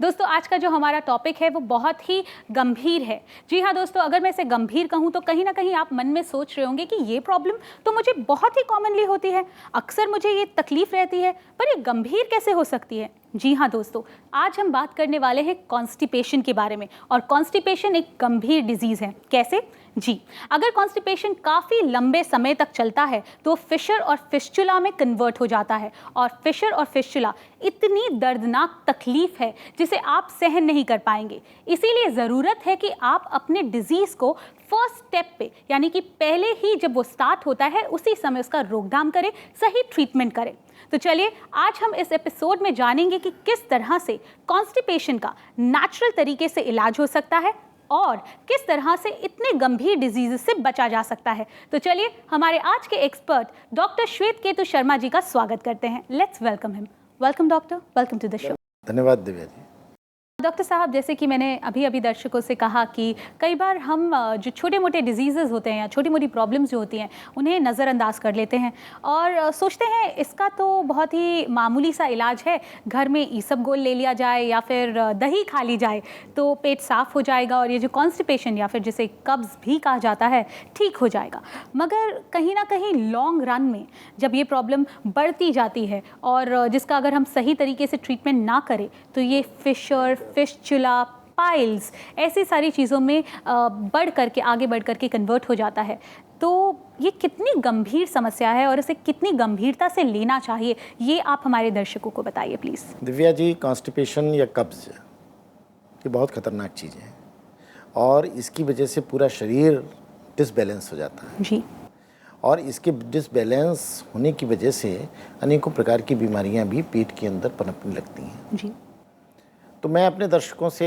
दोस्तों आज का जो हमारा टॉपिक है वो बहुत ही गंभीर है। जी हाँ दोस्तों, अगर मैं इसे गंभीर कहूँ तो कहीं ना कहीं आप मन में सोच रहे होंगे कि ये प्रॉब्लम तो मुझे बहुत ही कॉमनली होती है, अक्सर मुझे ये तकलीफ रहती है, पर ये गंभीर कैसे हो सकती है। जी हाँ दोस्तों, आज हम बात करने वाले हैं कॉन्स्टिपेशन के बारे में। और कॉन्स्टिपेशन एक गंभीर डिजीज़ है। कैसे? जी, अगर कॉन्स्टिपेशन काफ़ी लंबे समय तक चलता है तो फिशर और फिस्चुला में कन्वर्ट हो जाता है। और फिशर और फिस्चुला इतनी दर्दनाक तकलीफ है जिसे आप सहन नहीं कर पाएंगे। इसीलिए ज़रूरत है कि आप अपने डिजीज़ को फर्स्ट स्टेप पे, यानी कि पहले ही जब वो स्टार्ट होता है उसी समय उसका रोकथाम करें, सही ट्रीटमेंट करें। तो चलिए आज हम इस एपिसोड में जानेंगे कि किस तरह से कॉन्स्टिपेशन का नेचुरल तरीके से इलाज हो सकता है और किस तरह से इतने गंभीर डिजीज से बचा जा सकता है। तो चलिए हमारे आज के एक्सपर्ट डॉक्टर श्वेत केतु शर्मा जी का स्वागत करते हैं। Let's welcome him. Welcome doctor, welcome to the show. धन्यवाद दिव्या जी। डॉक्टर साहब, जैसे कि मैंने अभी दर्शकों से कहा कि कई बार हम जो छोटे मोटे डिजीज़ेज़ होते हैं या छोटी मोटी प्रॉब्लम्स जो होती हैं उन्हें नज़रअंदाज कर लेते हैं और सोचते हैं इसका तो बहुत ही मामूली सा इलाज है, घर में ईसबगोल ले लिया जाए या फिर दही खा ली जाए तो पेट साफ़ हो जाएगा और ये जो कॉन्स्टिपेशन या फिर जिसे कब्ज़ भी कहा जाता है ठीक हो जाएगा। मगर कहीं ना कहीं लॉन्ग रन में जब ये प्रॉब्लम बढ़ती जाती है और जिसका अगर हम सही तरीके से ट्रीटमेंट ना करें तो ये फिशर, फिस्चुला, पाइल्स ऐसी सारी चीज़ों में आगे बढ़ करके कन्वर्ट हो जाता है। तो ये कितनी गंभीर समस्या है और इसे कितनी गंभीरता से लेना चाहिए, ये आप हमारे दर्शकों को बताइए प्लीज़। दिव्या जी, कॉन्स्टिपेशन या कब्ज़ ये बहुत ख़तरनाक चीज़ है और इसकी वजह से पूरा शरीर डिसबैलेंस हो जाता है जी। और इसके डिसबैलेंस होने की वजह से अनेकों प्रकार की बीमारियां भी पेट के अंदर पनपने लगती हैं। जी। तो मैं अपने दर्शकों से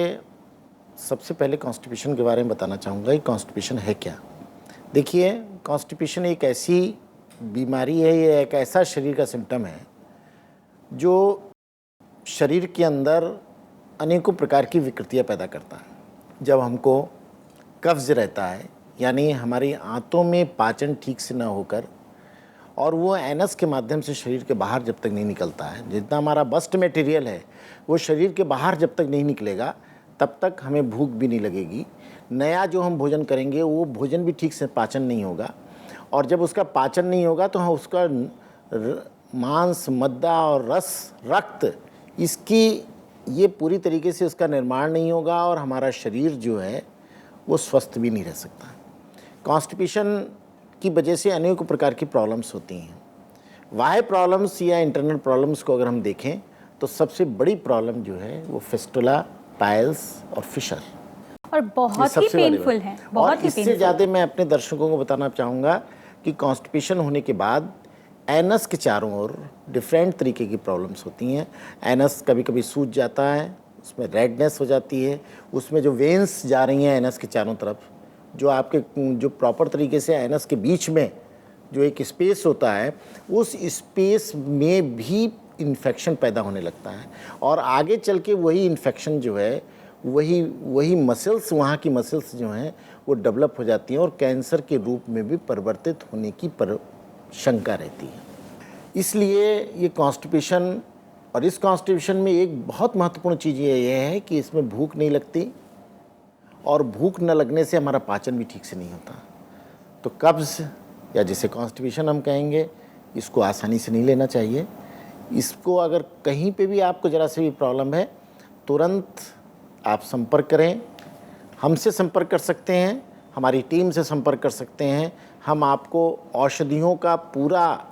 सबसे पहले कॉन्स्टिपेशन के बारे में बताना चाहूँगा कि कॉन्स्टिपेशन है क्या। देखिए, कॉन्स्टिपेशन एक ऐसी बीमारी है, ये एक ऐसा शरीर का सिम्टम है जो शरीर के अंदर अनेकों प्रकार की विकृतियाँ पैदा करता है। जब हमको कब्ज़ रहता है, यानी हमारी आंतों में पाचन ठीक से न होकर और वो एनस के माध्यम से शरीर के बाहर जब तक नहीं निकलता है, जितना हमारा बस्ट मटेरियल है वो शरीर के बाहर जब तक नहीं निकलेगा तब तक हमें भूख भी नहीं लगेगी। नया जो हम भोजन करेंगे वो भोजन भी ठीक से पाचन नहीं होगा और जब उसका पाचन नहीं होगा तो हम उसका मांस, मद्दा और रस, रक्त, इसकी ये पूरी तरीके से उसका निर्माण नहीं होगा और हमारा शरीर जो है वो स्वस्थ भी नहीं रह सकता। कॉन्स्टिपेशन की वजह से अनेक प्रकार की प्रॉब्लम्स होती हैं। बाह्य प्रॉब्लम्स या इंटरनल प्रॉब्लम्स को अगर हम देखें तो सबसे बड़ी प्रॉब्लम जो है वो फिस्टुला, पाइल्स और फिशर, और बहुत ही पेनफुल है। और इससे ज़्यादा मैं अपने दर्शकों को बताना चाहूँगा कि कॉन्स्टिपेशन होने के बाद एनस के चारों ओर डिफरेंट तरीके की प्रॉब्लम्स होती हैं। एनस कभी कभी सूज जाता है, उसमें रेडनेस हो जाती है, उसमें जो वेन्स जा रही हैं एनस के चारों तरफ, जो आपके जो प्रॉपर तरीके से एनस के बीच में जो एक स्पेस होता है उस स्पेस में भी इन्फेक्शन पैदा होने लगता है और आगे चल के वही इन्फेक्शन जो है वही मसल्स, वहाँ की मसल्स जो हैं वो डेवलप हो जाती हैं और कैंसर के रूप में भी परिवर्तित होने की शंका रहती है। इसलिए ये कॉन्स्टिपेशन, और इस कॉन्स्टिपेशन में एक बहुत महत्वपूर्ण चीज़ ये है कि इसमें भूख नहीं लगती और भूख न लगने से हमारा पाचन भी ठीक से नहीं होता। तो कब्ज़ या जिसे कॉन्स्टिपेशन हम कहेंगे, इसको आसानी से नहीं लेना चाहिए। इसको अगर कहीं पे भी आपको ज़रा से भी प्रॉब्लम है तुरंत आप संपर्क करें, हमसे संपर्क कर सकते हैं, हमारी टीम से संपर्क कर सकते हैं। हम आपको औषधियों का पूरा,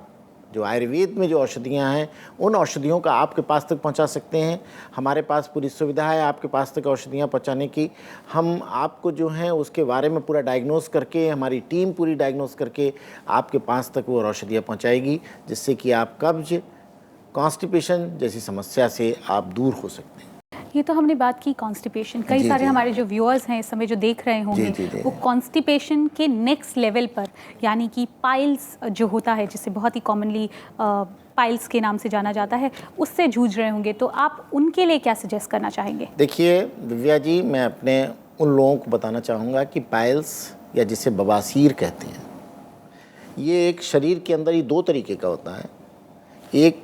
जो आयुर्वेद में जो औषधियाँ हैं उन औषधियों का आपके पास तक पहुंचा सकते हैं। हमारे पास पूरी सुविधा है आपके पास तक औषधियाँ पहुंचाने की। हम आपको जो हैं उसके बारे में पूरा डायग्नोस करके, हमारी टीम पूरी डायग्नोस करके आपके पास तक वो औषधियाँ पहुंचाएगी, जिससे कि आप कब्ज, कॉन्स्टिपेशन जैसी समस्या से आप दूर हो सकते हैं। ये तो हमने बात की कॉन्स्टिपेशन। कई सारे हमारे जो व्यूअर्स हैं इस समय जो देख रहे होंगे वो कॉन्स्टिपेशन के नेक्स्ट लेवल पर, यानी कि पाइल्स जो होता है जिसे बहुत ही कॉमनली पाइल्स के नाम से जाना जाता है, उससे जूझ रहे होंगे। तो आप उनके लिए क्या सजेस्ट करना चाहेंगे? देखिए दिव्या जी, मैं अपने उन लोगों को बताना चाहूँगा कि पाइल्स या जिसे बवासीर कहते हैं, ये एक शरीर के अंदर ही दो तरीके का होता है। एक,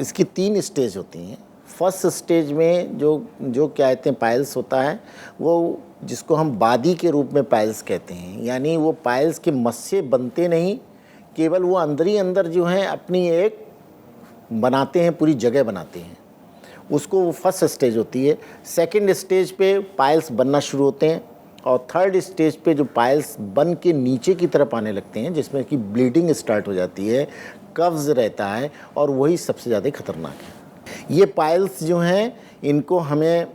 इसकी 3 स्टेज होती हैं। फर्स्ट स्टेज में जो क्या कहते हैं पाइल्स होता है, वो जिसको हम बादी के रूप में पाइल्स कहते हैं, यानी वो पाइल्स के मस्से बनते नहीं, केवल वो अंदर ही अंदर जो है अपनी एक बनाते हैं, पूरी जगह बनाते हैं, उसको वो फर्स्ट स्टेज होती है। सेकंड स्टेज पे पाइल्स बनना शुरू होते हैं और थर्ड स्टेज पे जो पाइल्स बन के नीचे की तरफ आने लगते हैं, जिसमें कि ब्लीडिंग स्टार्ट हो जाती है, कब्ज़ रहता है, और वही सबसे ज़्यादा खतरनाक है। ये पाइल्स जो हैं इनको हमें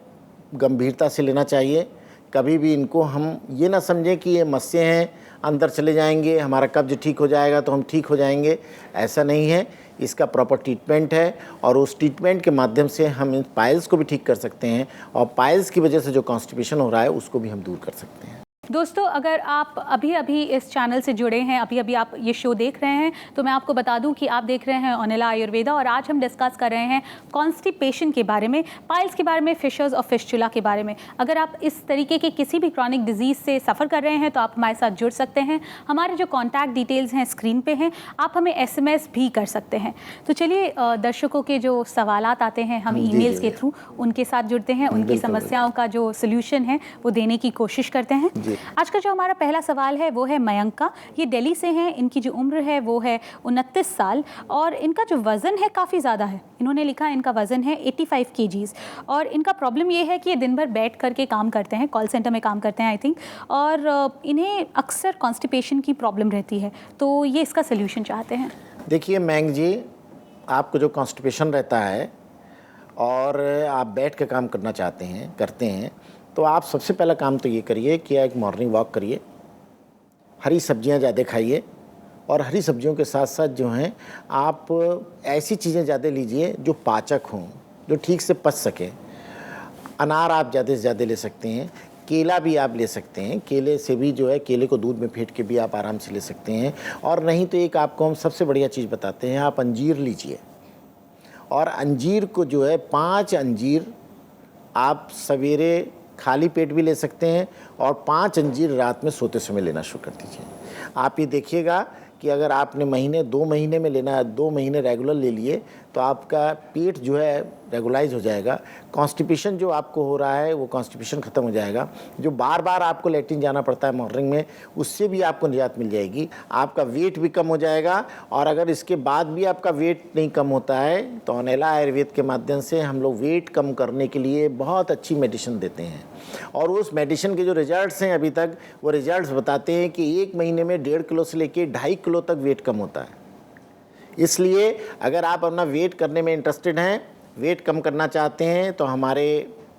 गंभीरता से लेना चाहिए। कभी भी इनको हम ये ना समझें कि ये मस्से हैं, अंदर चले जाएंगे, हमारा कब्ज ठीक हो जाएगा तो हम ठीक हो जाएंगे, ऐसा नहीं है। इसका प्रॉपर ट्रीटमेंट है और उस ट्रीटमेंट के माध्यम से हम इन पाइल्स को भी ठीक कर सकते हैं और पाइल्स की वजह से जो कॉन्स्टिपेशन हो रहा है उसको भी हम दूर कर सकते हैं। दोस्तों, अगर आप अभी अभी इस चैनल से जुड़े हैं, अभी अभी आप ये शो देख रहे हैं, तो मैं आपको बता दूं कि आप देख रहे हैं ओनेला आयुर्वेदा और आज हम डिस्कस कर रहे हैं कॉन्स्टिपेशन के बारे में, पाइल्स के बारे में, फिशर्स और फिस्टुला के बारे में। अगर आप इस तरीके के किसी भी क्रॉनिक डिजीज़ से सफ़र कर रहे हैं तो आप हमारे साथ जुड़ सकते हैं। हमारे जो कॉन्टैक्ट डिटेल्स हैं स्क्रीन पर हैं, आप हमें SMS भी कर सकते हैं। तो चलिए, दर्शकों के जो सवालात आते हैं हम ईमेल्स के थ्रू उनके साथ जुड़ते हैं, उनकी समस्याओं का जो सोल्यूशन है वो देने की कोशिश करते हैं। आज का जो हमारा पहला सवाल है वो है मयंक का। ये दिल्ली से हैं, इनकी जो उम्र है वो है 29 साल और इनका जो वज़न है काफ़ी ज़्यादा है। इन्होंने लिखा है इनका वज़न है 85 kgs और इनका प्रॉब्लम ये है कि ये दिन भर बैठ करके काम करते हैं, कॉल सेंटर में काम करते हैं आई थिंक, और इन्हें अक्सर कॉन्स्टिपेशन की प्रॉब्लम रहती है, तो ये इसका सोल्यूशन चाहते हैं। देखिए मयंक जी, आपको जो कॉन्स्टिपेशन रहता है और आप बैठ के काम करना करते हैं, तो आप सबसे पहला काम तो ये करिए कि एक मॉर्निंग वॉक करिए, हरी सब्जियां ज़्यादा खाइए और हरी सब्जियों के साथ साथ जो हैं आप ऐसी चीज़ें ज़्यादा लीजिए जो पाचक हों, जो ठीक से पच सके। अनार आप ज़्यादा से ज़्यादा ले सकते हैं, केला भी आप ले सकते हैं, केले से भी जो है केले को दूध में फेंट के भी आप आराम से ले सकते हैं। और नहीं तो एक आपको हम सबसे बढ़िया चीज़ बताते हैं, आप अंजीर लीजिए और अंजीर को जो है 5 अंजीर आप सवेरे खाली पेट भी ले सकते हैं और 5 अंजीर रात में सोते समय लेना शुरू कर दीजिए। आप ये देखिएगा कि अगर आपने 2 महीने में लेना है, 2 महीने रेगुलर ले लिए तो आपका पेट जो है रेगुलाइज हो जाएगा। कॉन्स्टिपेशन जो आपको हो रहा है वो कॉन्स्टिपेशन ख़त्म हो जाएगा। जो बार बार आपको लैट्रिन जाना पड़ता है मॉर्निंग में, उससे भी आपको निजात मिल जाएगी। आपका वेट भी कम हो जाएगा और अगर इसके बाद भी आपका वेट नहीं कम होता है तो ओनेला आयुर्वेद के माध्यम से हम लोग वेट कम करने के लिए बहुत अच्छी मेडिसिन देते हैं और उस मेडिसिन के जो रिजल्ट्स हैं अभी तक, वो रिजल्ट्स बताते हैं कि 1 महीने में 1.5 किलो से लेके 2.5 किलो तक वेट कम होता है। इसलिए अगर आप अपना वेट करने में इंटरेस्टेड हैं, वेट कम करना चाहते हैं, तो हमारे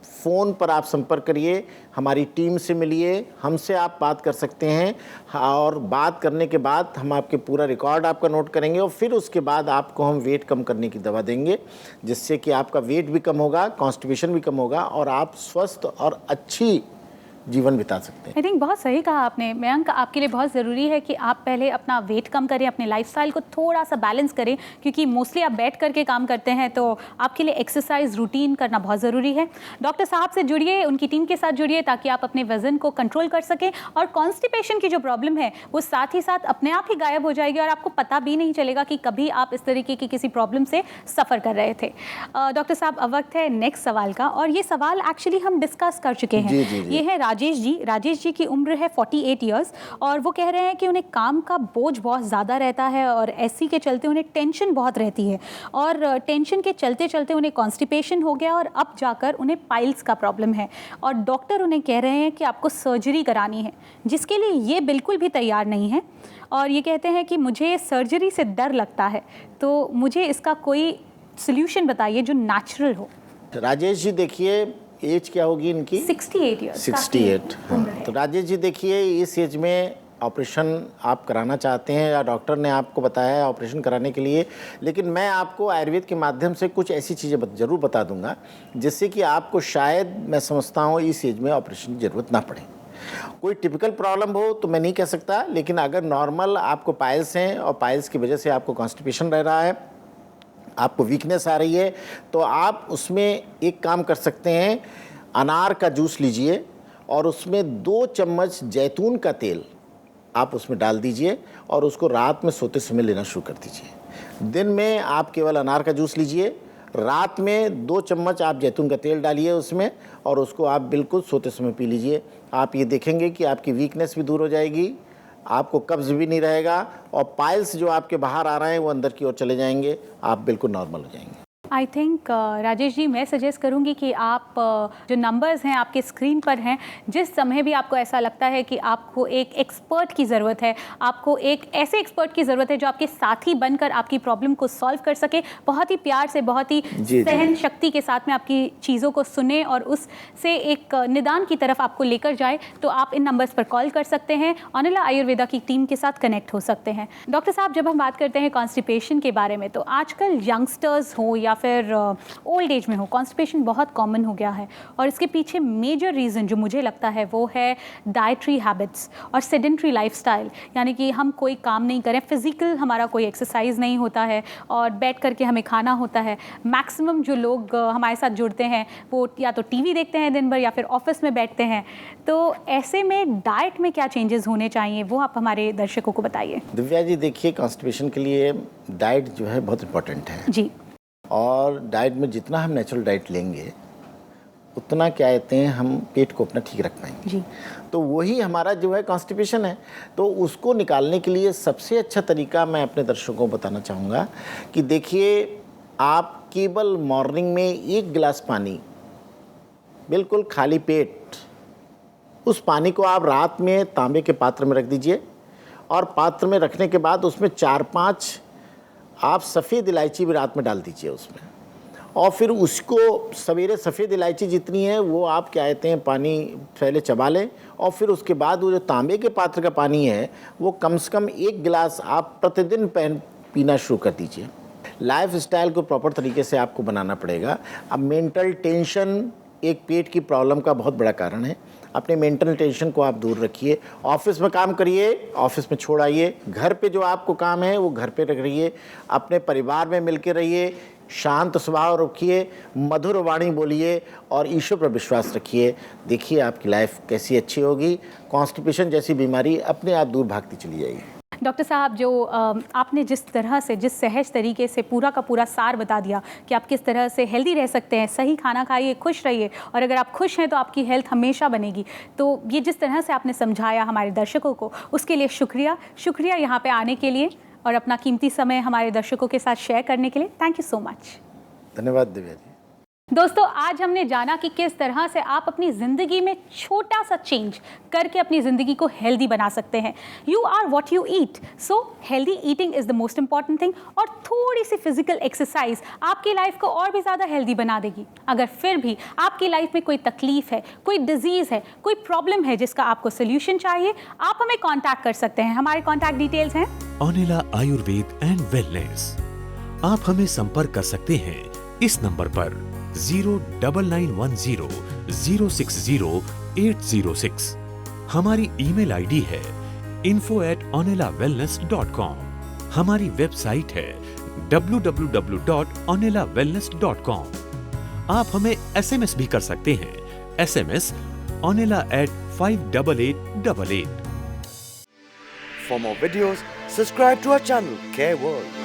फ़ोन पर आप संपर्क करिए, हमारी टीम से मिलिए, हमसे आप बात कर सकते हैं और बात करने के बाद हम आपके पूरा रिकॉर्ड आपका नोट करेंगे और फिर उसके बाद आपको हम वेट कम करने की दवा देंगे, जिससे कि आपका वेट भी कम होगा, कॉन्स्टिपेशन भी कम होगा और आप स्वस्थ और अच्छी जीवन बिता सकते हैं। आई थिंक बहुत सही कहा आपने मयंक। आपके लिए बहुत ज़रूरी है कि आप पहले अपना वेट कम करें, अपने लाइफस्टाइल को थोड़ा सा बैलेंस करें, क्योंकि मोस्टली आप बैठ करके काम करते हैं, तो आपके लिए एक्सरसाइज रूटीन करना बहुत ज़रूरी है। डॉक्टर साहब से जुड़िए, उनकी टीम के साथ जुड़िए ताकि आप अपने वज़न को कंट्रोल कर सकें और कॉन्स्टिपेशन की जो प्रॉब्लम है वो साथ ही साथ अपने आप ही गायब हो जाएगी और आपको पता भी नहीं चलेगा कि कभी आप इस तरीके की किसी प्रॉब्लम से सफ़र कर रहे थे। डॉक्टर साहब, अब वक्त है नेक्स्ट सवाल का और ये सवाल एक्चुअली हम डिस्कस कर चुके हैं। ये है राजेश जी की उम्र है 48 इयर्स और वो कह रहे हैं कि उन्हें काम का बोझ बहुत ज़्यादा रहता है और ऐसी के चलते उन्हें टेंशन बहुत रहती है और टेंशन के चलते चलते उन्हें कॉन्स्टिपेशन हो गया और अब जाकर उन्हें पाइल्स का प्रॉब्लम है और डॉक्टर उन्हें कह रहे हैं कि आपको सर्जरी करानी है, जिसके लिए ये बिल्कुल भी तैयार नहीं है और ये कहते हैं कि मुझे सर्जरी से डर लगता है, तो मुझे इसका कोई सोल्यूशन बताइए जो नेचुरल हो। राजेश जी, देखिए एज क्या होगी इनकी? 68 ईयर्स। 68। हाँ, तो राजेश जी देखिए, इस एज में ऑपरेशन आप कराना चाहते हैं या डॉक्टर ने आपको बताया है ऑपरेशन कराने के लिए, लेकिन मैं आपको आयुर्वेद के माध्यम से कुछ ऐसी चीज़ें ज़रूर बता दूंगा जिससे कि आपको शायद, मैं समझता हूँ, इस एज में ऑपरेशन की ज़रूरत ना पड़े। कोई टिपिकल प्रॉब्लम हो तो मैं नहीं कह सकता, लेकिन अगर नॉर्मल आपको पाइल्स हैं और पाइल्स की वजह से आपको कॉन्स्टिपेशन रह रहा है, आपको वीकनेस आ रही है, तो आप उसमें एक काम कर सकते हैं, अनार का जूस लीजिए और उसमें 2 चम्मच जैतून का तेल आप उसमें डाल दीजिए और उसको रात में सोते समय लेना शुरू कर दीजिए। दिन में आप केवल अनार का जूस लीजिए, रात में 2 चम्मच आप जैतून का तेल डालिए उसमें, और उसको आप बिल्कुल सोते समय पी लीजिए। आप ये देखेंगे कि आपकी वीकनेस भी दूर हो जाएगी, आपको कब्ज़ भी नहीं रहेगा, और पाइल्स जो आपके बाहर आ रहे हैं वो अंदर की ओर चले जाएंगे, आप बिल्कुल नॉर्मल हो जाएंगे। आई थिंक राजेश जी, मैं सजेस्ट करूंगी कि आप जो नंबर्स हैं आपके स्क्रीन पर हैं, जिस समय भी आपको ऐसा लगता है कि आपको एक एक्सपर्ट की ज़रूरत है, आपको एक ऐसे एक्सपर्ट की ज़रूरत है जो आपके साथी बनकर आपकी प्रॉब्लम को सॉल्व कर सके, बहुत ही प्यार से, बहुत ही सहन शक्ति के साथ में आपकी चीज़ों को सुने और उससे एक निदान की तरफ आपको लेकर जाए, तो आप इन नंबर्स पर कॉल कर सकते हैं, ऑनिला आयुर्वेदा की टीम के साथ कनेक्ट हो सकते हैं। डॉक्टर साहब, जब हम बात करते हैं कॉन्स्टिपेशन के बारे में, तो आजकल यंगस्टर्स हो या फिर ओल्ड एज में हो, कॉन्स्टिपेशन बहुत कॉमन हो गया है, और इसके पीछे मेजर रीज़न जो मुझे लगता है वो है डाइटरी हैबिट्स और सेडेंट्री लाइफस्टाइल, यानी कि हम कोई काम नहीं करें, फिजिकल हमारा कोई एक्सरसाइज नहीं होता है और बैठ करके हमें खाना होता है। मैक्सिमम जो लोग हमारे साथ जुड़ते हैं वो या तो टीवी देखते हैं दिन भर या फिर ऑफिस में बैठते हैं, तो ऐसे में डाइट में क्या चेंजेस होने चाहिए वो आप हमारे दर्शकों को बताइए। दिव्या जी, देखिए, कॉन्स्टिपेशन के लिए डाइट जो है बहुत इंपॉर्टेंट है जी, और डाइट में जितना हम नेचुरल डाइट लेंगे उतना क्या कहते हैं हम पेट को अपना ठीक रख पाएंगे जी। तो वही हमारा जो है कॉन्स्टिपेशन है। तो उसको निकालने के लिए सबसे अच्छा तरीका मैं अपने दर्शकों को बताना चाहूँगा कि देखिए, आप केवल मॉर्निंग में 1 गिलास पानी, बिल्कुल खाली पेट, उस पानी को आप रात में तांबे के पात्र में रख दीजिए, और पात्र में रखने के बाद उसमें 4-5 आप सफ़ेद इलायची भी रात में डाल दीजिए उसमें, और फिर उसको सवेरे सफ़ेद इलायची जितनी है वो आप क्या कहते हैं पानी पहले चबा लें, और फिर उसके बाद वो जो तांबे के पात्र का पानी है वो कम से कम 1 गिलास आप प्रतिदिन पीना शुरू कर दीजिए। लाइफ स्टाइल को प्रॉपर तरीके से आपको बनाना पड़ेगा। अब मेंटल टेंशन एक पेट की प्रॉब्लम का बहुत बड़ा कारण है। अपने मेंटल टेंशन को आप दूर रखिए, ऑफिस में काम करिए, ऑफिस में छोड़ आइए, घर पे जो आपको काम है वो घर पे रख रहिए, अपने परिवार में मिलकर रहिए, शांत स्वभाव रखिए, मधुर वाणी बोलिए और ईश्वर पर विश्वास रखिए। देखिए आपकी लाइफ कैसी अच्छी होगी, कॉन्स्टिपेशन जैसी बीमारी अपने आप दूर भागती चली जाएगी। डॉक्टर साहब, जो आपने जिस तरह से, जिस सहज तरीके से पूरा का पूरा सार बता दिया कि आप किस तरह से हेल्दी रह सकते हैं, सही खाना खाइए, खुश रहिए, और अगर आप खुश हैं तो आपकी हेल्थ हमेशा बनेगी। तो ये जिस तरह से आपने समझाया हमारे दर्शकों को, उसके लिए शुक्रिया यहाँ पे आने के लिए और अपना कीमती समय हमारे दर्शकों के साथ शेयर करने के लिए। Thank you so much. धन्यवाद दिव्या जी। दोस्तों, आज हमने जाना कि किस तरह से आप अपनी ज़िंदगी में छोटा सा चेंज करके अपनी ज़िंदगी को हेल्दी बना सकते हैं। You are what you eat, so healthy eating is the most important thing. और थोड़ी सी फिजिकल एक्सरसाइज आपकी लाइफ को और भी ज़्यादा हेल्दी बना देगी। अगर फिर भी आपकी लाइफ में कोई तकलीफ है, कोई डिजीज़ है, कोई प्रॉब्लम है जिसका आपको सोल्यूशन चाहिए, आप हमें कॉन्टैक्ट कर सकते हैं। हमारे कॉन्टैक्ट डिटेल्स हैं ऑनिला आयुर्वेद एंड वेलनेस। आप हमें संपर्क कर सकते हैं इस नंबर पर 09910 060 806। हमारी ईमेल आईडी है info@onilawellness.com। हमारी वेबसाइट है www.onilawellness.com। आप हमें SMS भी कर सकते हैं, SMS onila@58888। For more videos, subscribe to our channel, Care World.